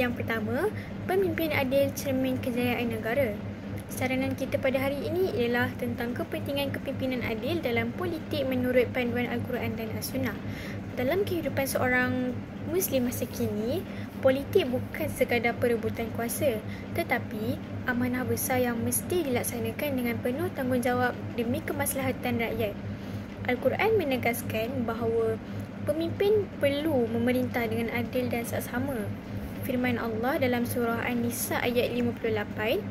Yang pertama, pemimpin adil cermin kejayaan negara. Saranan kita pada hari ini ialah tentang kepentingan kepimpinan adil dalam politik menurut panduan Al-Quran dan As-Sunnah. Dalam kehidupan seorang Muslim masa kini, politik bukan sekadar perebutan kuasa, tetapi amanah besar yang mesti dilaksanakan dengan penuh tanggungjawab demi kemaslahatan rakyat. Al-Quran menegaskan bahawa pemimpin perlu memerintah dengan adil dan saksama. Firman Allah dalam surah An-Nisa ayat 58,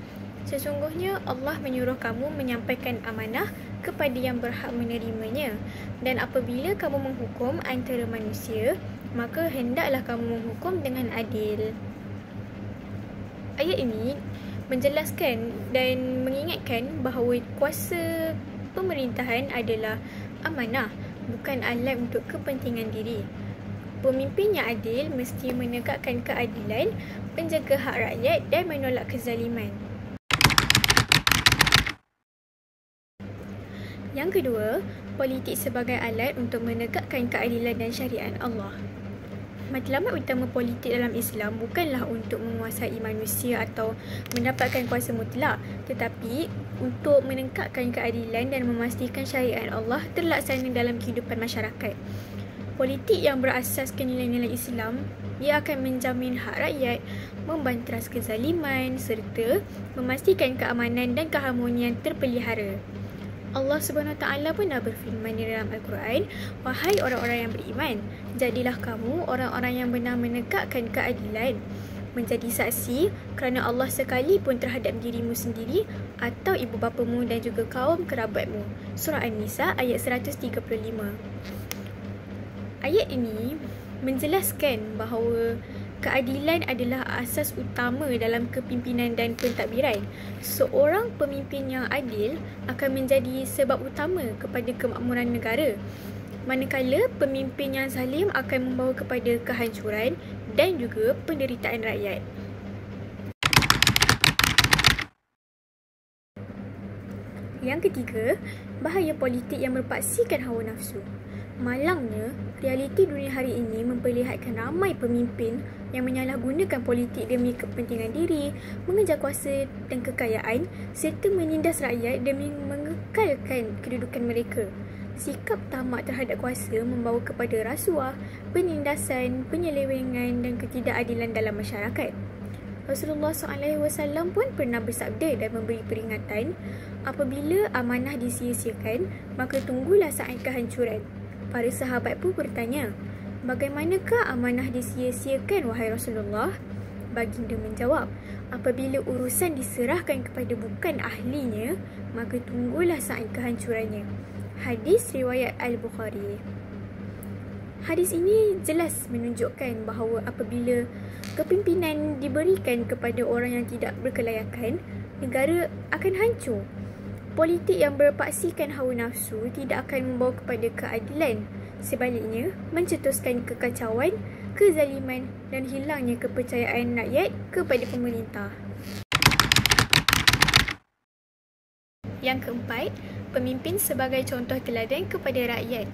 sesungguhnya Allah menyuruh kamu menyampaikan amanah kepada yang berhak menerimanya, dan apabila kamu menghukum antara manusia, maka hendaklah kamu menghukum dengan adil. Ayat ini menjelaskan dan mengingatkan bahawa kuasa pemerintahan adalah amanah, bukan alat untuk kepentingan diri. Pemimpin yang adil mesti menegakkan keadilan, menjaga hak rakyat dan menolak kezaliman. Yang kedua, politik sebagai alat untuk menegakkan keadilan dan syariat Allah. Matlamat utama politik dalam Islam bukanlah untuk menguasai manusia atau mendapatkan kuasa mutlak, tetapi untuk menegakkan keadilan dan memastikan syariat Allah terlaksana dalam kehidupan masyarakat. Politik yang berasaskan nilai-nilai Islam, ia akan menjamin hak rakyat, membanteras kezaliman serta memastikan keamanan dan keharmonian terpelihara. Allah SWT pun dah berfirman di dalam Al-Quran, wahai orang-orang yang beriman, jadilah kamu orang-orang yang benar menegakkan keadilan, menjadi saksi kerana Allah sekalipun terhadap dirimu sendiri atau ibu bapamu dan juga kaum kerabatmu. Surah An-Nisa ayat 135. Ayat ini menjelaskan bahawa keadilan adalah asas utama dalam kepimpinan dan pentadbiran. Seorang pemimpin yang adil akan menjadi sebab utama kepada kemakmuran negara, manakala pemimpin yang zalim akan membawa kepada kehancuran dan juga penderitaan rakyat. Yang ketiga, bahaya politik yang berpaksikan hawa nafsu. Malangnya, realiti dunia hari ini memperlihatkan ramai pemimpin yang menyalahgunakan politik demi kepentingan diri, mengejar kuasa dan kekayaan serta menindas rakyat demi mengekalkan kedudukan mereka. Sikap tamak terhadap kuasa membawa kepada rasuah, penindasan, penyelewengan dan ketidakadilan dalam masyarakat. Rasulullah SAW pun pernah bersabda dan memberi peringatan, apabila amanah disia-siakan, maka tunggulah saat kehancuran. Para sahabat pun bertanya, bagaimanakah amanah disia-siakan wahai Rasulullah? Baginda menjawab, apabila urusan diserahkan kepada bukan ahlinya, maka tunggulah saat kehancurannya. Hadis riwayat Al-Bukhari. Hadis ini jelas menunjukkan bahawa apabila kepimpinan diberikan kepada orang yang tidak berkelayakan, negara akan hancur. Politik yang berpaksikan hawa nafsu tidak akan membawa kepada keadilan. Sebaliknya, mencetuskan kekacauan, kezaliman dan hilangnya kepercayaan rakyat kepada pemerintah. Yang keempat, pemimpin sebagai contoh teladan kepada rakyat.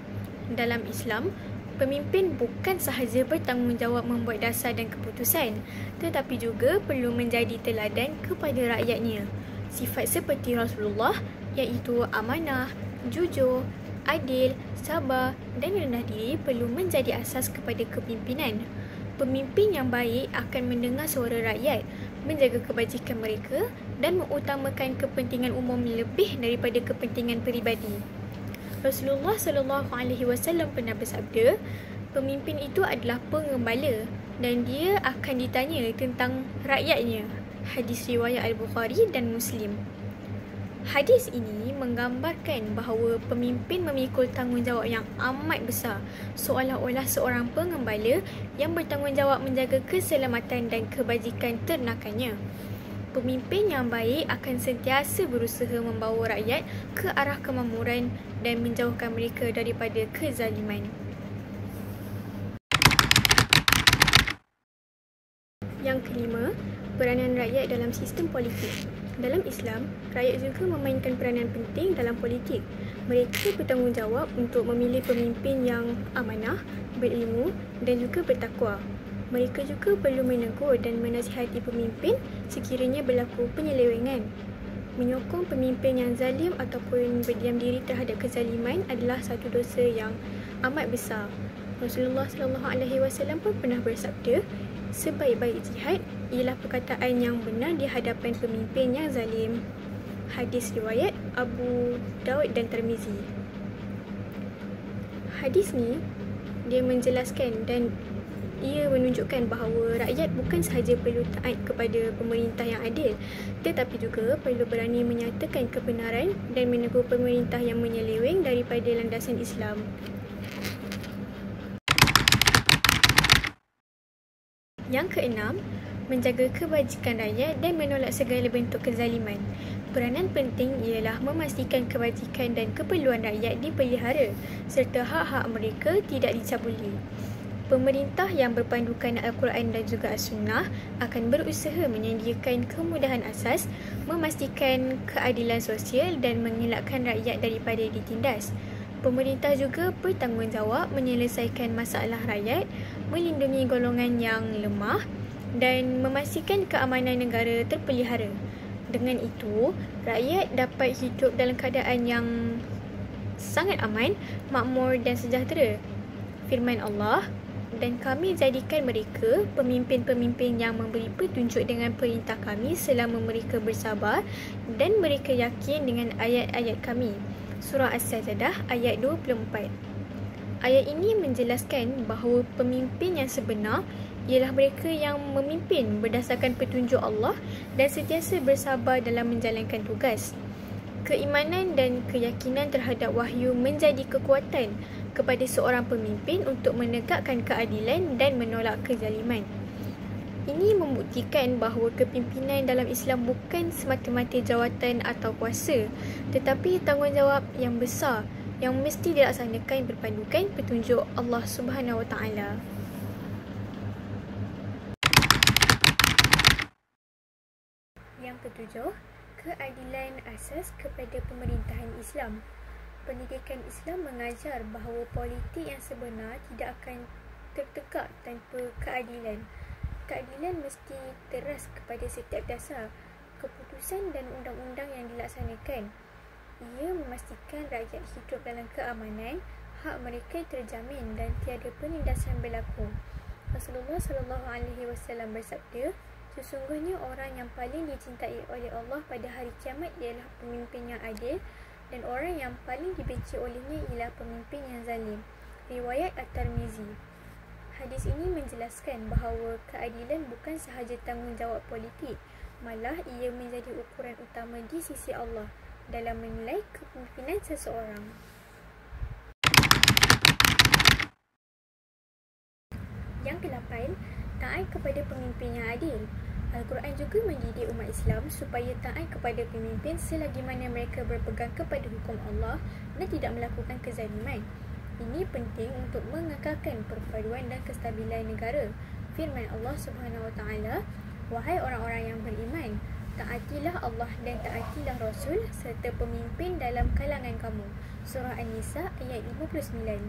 Dalam Islam, pemimpin bukan sahaja bertanggungjawab membuat dasar dan keputusan, tetapi juga perlu menjadi teladan kepada rakyatnya. Sifat seperti Rasulullah iaitu amanah, jujur, adil, sabar dan rendah diri perlu menjadi asas kepada kepimpinan. Pemimpin yang baik akan mendengar suara rakyat, menjaga kebajikan mereka dan mengutamakan kepentingan umum lebih daripada kepentingan peribadi. Rasulullah SAW pernah bersabda, pemimpin itu adalah pengembala dan dia akan ditanya tentang rakyatnya. Hadis riwayat Al-Bukhari dan Muslim. Hadis ini menggambarkan bahawa pemimpin memikul tanggungjawab yang amat besar, seolah-olah seorang pengembala yang bertanggungjawab menjaga keselamatan dan kebajikan ternakannya. Pemimpin yang baik akan sentiasa berusaha membawa rakyat ke arah kemakmuran dan menjauhkan mereka daripada kezaliman. Yang kelima, peranan rakyat dalam sistem politik. Dalam Islam, rakyat juga memainkan peranan penting dalam politik. Mereka bertanggungjawab untuk memilih pemimpin yang amanah, berilmu dan juga bertakwa. Mereka juga perlu menegur dan menasihati pemimpin sekiranya berlaku penyelewengan. Menyokong pemimpin yang zalim ataupun berdiam diri terhadap kezaliman adalah satu dosa yang amat besar. Rasulullah SAW pun pernah bersabda, sebaik-baik jihad ialah perkataan yang benar di hadapan pemimpin yang zalim. Hadis riwayat Abu Daud dan Tirmizi. Hadis ni dia menjelaskan dan ia menunjukkan bahawa rakyat bukan sahaja perlu taat kepada pemerintah yang adil, tetapi juga perlu berani menyatakan kebenaran dan menegur pemerintah yang menyeleweng daripada landasan Islam. Yang keenam, menjaga kebajikan rakyat dan menolak segala bentuk kezaliman. Peranan penting ialah memastikan kebajikan dan keperluan rakyat dipelihara serta hak-hak mereka tidak dicabuli. Pemerintah yang berpandukan Al-Quran dan juga As-Sunnah akan berusaha menyediakan kemudahan asas, memastikan keadilan sosial dan mengelakkan rakyat daripada ditindas. Pemerintah juga bertanggungjawab menyelesaikan masalah rakyat, melindungi golongan yang lemah dan memastikan keamanan negara terpelihara. Dengan itu, rakyat dapat hidup dalam keadaan yang sangat aman, makmur dan sejahtera. Firman Allah, dan kami jadikan mereka pemimpin-pemimpin yang memberi petunjuk dengan perintah kami selama mereka bersabar dan mereka yakin dengan ayat-ayat kami. Surah As-Sajdah ayat 24. Ayat ini menjelaskan bahawa pemimpin yang sebenar ialah mereka yang memimpin berdasarkan petunjuk Allah dan sentiasa bersabar dalam menjalankan tugas. Keimanan dan keyakinan terhadap wahyu menjadi kekuatan kepada seorang pemimpin untuk menegakkan keadilan dan menolak kezaliman. Ini membuktikan bahawa kepimpinan dalam Islam bukan semata-mata jawatan atau kuasa, tetapi tanggungjawab yang besar yang mesti dilaksanakan berpandukan petunjuk Allah Subhanahu Wa Taala. Yang ketujuh, keadilan asas kepada pemerintahan Islam. Pendidikan Islam mengajar bahawa politik yang sebenar tidak akan tertegak tanpa keadilan. Keadilan mesti teras kepada setiap dasar keputusan dan undang-undang yang dilaksanakan. Ia memastikan rakyat hidup dalam keamanan, hak mereka terjamin dan tiada penindasan berlaku. Rasulullah SAW bersabda, sesungguhnya orang yang paling dicintai oleh Allah pada hari kiamat ialah pemimpin yang adil dan orang yang paling dibenci olehnya ialah pemimpin yang zalim. Riwayat At-Tirmizi. Hadis ini menjelaskan bahawa keadilan bukan sahaja tanggungjawab politik, malah ia menjadi ukuran utama di sisi Allah dalam menilai kepemimpinan seseorang. Yang ke-8, taat kepada pemimpin yang adil. Al-Quran juga mendidik umat Islam supaya taat kepada pemimpin selagi mana mereka berpegang kepada hukum Allah dan tidak melakukan kezaliman. Ini penting untuk mengekalkan perpaduan dan kestabilan negara. Firman Allah Subhanahu Wa Taala, wahai orang-orang yang beriman, taatilah Allah dan taatilah Rasul serta pemimpin dalam kalangan kamu. Surah An-Nisa ayat 59.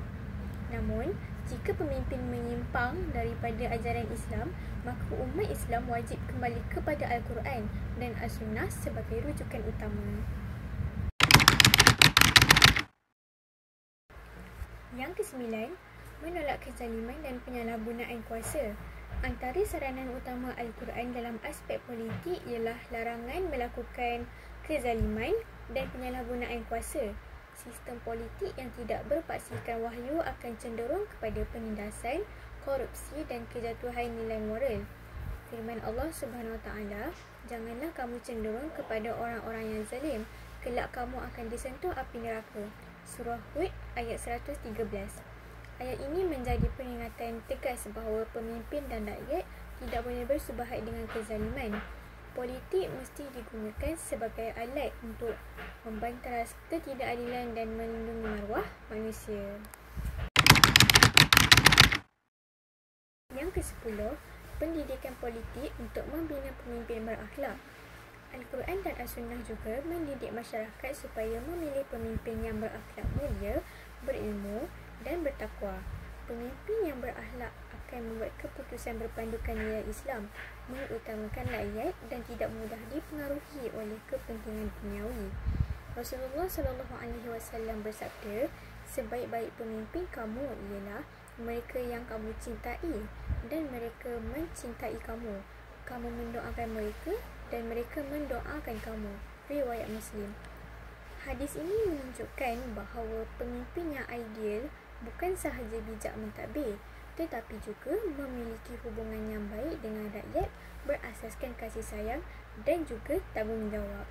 Namun, jika pemimpin menyimpang daripada ajaran Islam, maka umat Islam wajib kembali kepada Al-Quran dan As-Sunnah sebagai rujukan utama. Yang ke-9, menolak kezaliman dan penyalahgunaan kuasa. Antara saranan utama Al-Quran dalam aspek politik ialah larangan melakukan kezaliman dan penyalahgunaan kuasa. Sistem politik yang tidak berpaksikan wahyu akan cenderung kepada penindasan, korupsi dan kejatuhan nilai moral. Firman Allah Subhanahu Wa Taala, janganlah kamu cenderung kepada orang-orang yang zalim, kelak kamu akan disentuh api neraka. Surah Hud ayat 113. Ayat ini menjadi peringatan tegas bahawa pemimpin dan rakyat tidak boleh bersubahat dengan kezaliman. Politik mesti digunakan sebagai alat untuk membantaras ketidakadilan dan melindungi maruah manusia. Yang ke-10, pendidikan politik untuk membina pemimpin berakhlak. Al-Quran dan As-Sunnah juga mendidik masyarakat supaya memilih pemimpin yang berakhlak mulia, berilmu dan bertakwa. Pemimpin yang berakhlak akan membuat keputusan berpandukan nilai Islam, mengutamakan rakyat dan tidak mudah dipengaruhi oleh kepentingan duniawi. Rasulullah SAW bersabda, sebaik-baik pemimpin kamu ialah mereka yang kamu cintai dan mereka mencintai kamu. Kamu mendoakan mereka dan mereka mendoakan kamu. Riwayat Muslim. Hadis ini menunjukkan bahawa pemimpin yang ideal bukan sahaja bijak mentadbir, tetapi juga memiliki hubungan yang baik dengan rakyat berasaskan kasih sayang dan juga tanggungjawab.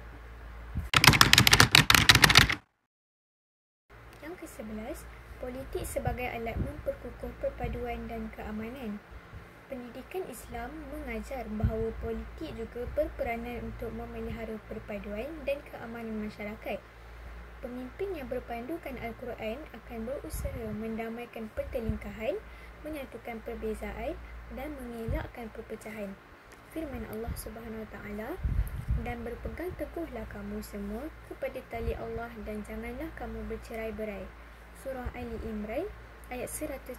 Yang ke-11, politik sebagai alat memperkukuh perpaduan dan keamanan. Pendidikan Islam mengajar bahawa politik juga berperanan untuk memelihara perpaduan dan keamanan masyarakat. Pemimpin yang berpandukan Al-Quran akan berusaha mendamaikan pertelingkahan, menyatukan perbezaan dan mengelakkan perpecahan. Firman Allah Subhanahu Wa Taala, dan berpegang teguhlah kamu semua kepada tali Allah dan janganlah kamu bercerai-berai. Surah Ali Imran ayat 103.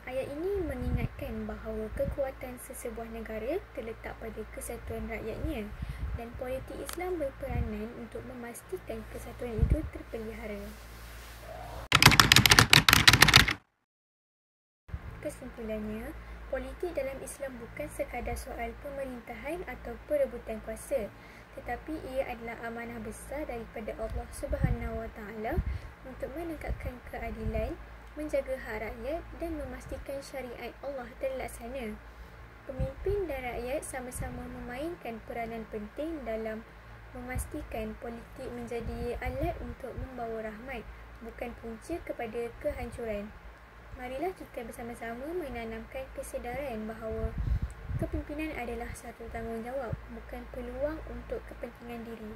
Ayat ini mengingatkan bahawa kekuatan sesebuah negara terletak pada kesatuan rakyatnya dan politik Islam berperanan untuk memastikan kesatuan itu terpelihara. Kesimpulannya, politik dalam Islam bukan sekadar soal pemerintahan atau perebutan kuasa, tetapi ia adalah amanah besar daripada Allah Subhanahu Wa Taala untuk menegakkan keadilan, menjaga hak rakyat dan memastikan syariat Allah terlaksana. Pemimpin dan rakyat sama-sama memainkan peranan penting dalam memastikan politik menjadi alat untuk membawa rahmat, bukan punca kepada kehancuran. Marilah kita bersama-sama menanamkan kesedaran bahawa kepimpinan adalah satu tanggungjawab, bukan peluang untuk kepentingan diri.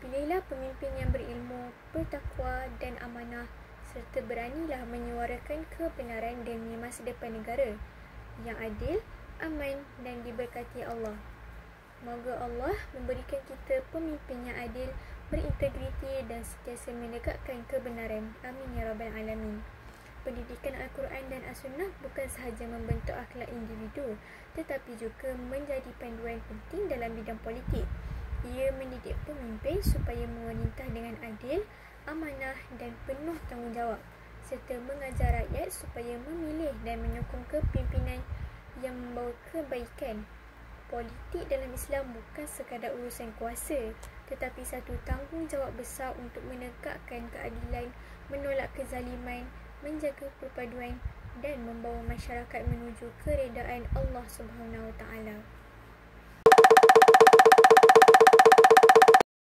Pilihlah pemimpin yang berilmu, bertakwa dan amanah, serta beranilah menyuarakan kebenaran demi masa depan negara yang adil, aman dan diberkati Allah. Moga Allah memberikan kita pemimpin yang adil, berintegriti dan sentiasa menegakkan kebenaran. Amin ya Rabbal Alamin. Pendidikan Al-Quran dan As-Sunnah bukan sahaja membentuk akhlak individu, tetapi juga menjadi panduan penting dalam bidang politik. Ia mendidik pemimpin supaya memerintah dengan adil, amanah dan penuh tanggungjawab, serta mengajar rakyat supaya memilih dan menyokong kepimpinan yang membawa kebaikan. Politik dalam Islam bukan sekadar urusan kuasa, tetapi satu tanggungjawab besar untuk menegakkan keadilan, menolak kezaliman, menjaga perpaduan dan membawa masyarakat menuju keredaan Allah Subhanahu Wa Taala.